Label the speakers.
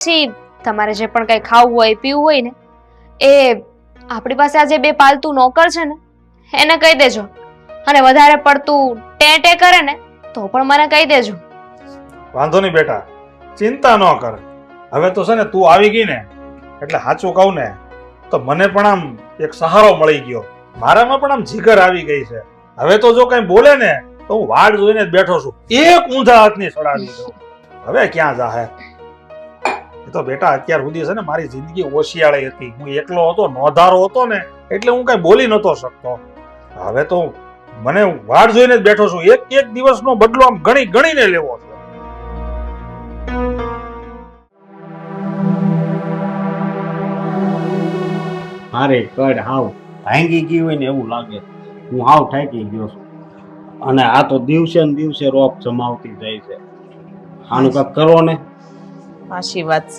Speaker 1: પછી તમારે જે પણ કંઈ ખાવું હોય પીવું હોય ને એ આપણી પાસે આ જે બે પાલતુ નોકર છે ને એને કહી દેજો. અને વધારે પડતું ટેટે કરે ને તો પણ મને કહી દેજો.
Speaker 2: વાંધો નહીં બેટા, ચિંતા ન કર. હવે તો છે ને તું આવી ગઈ ને એટલે સાચું કહું ને તો મને પણ આમ એક સહારો મળી ગયો. મારામાં પણ આમ જીગર આવી ગઈ છે. હવે તો જો કઈ બોલે ને તો હું વાડ જોઈને જ બેઠો છું. એક ઊંધા હાથની સડાવી દઉં. હવે ક્યાં જાહે? એ તો બેટા અત્યાર સુધી છે ને મારી જિંદગી ઓશિયાળી હતી. હું એકલો હતો, નોધારો હતો ને એટલે હું કઈ બોલી નતો શકતો. હવે તો મને વાડ જોઈને જ બેઠો છું. એક એક દિવસનો બદલો આમ ગણી ગણીને લેવો છે.
Speaker 3: મારે કડ હાવ ભાંગી ગઈ હોય ને એવું લાગે. હું હાવ થાકી ગયો છું અને આ તો દિવસે ને દિવસે રોપ જમાવતી જાય છે. આનું કાંઈક કરો ને.
Speaker 4: સાચી વાત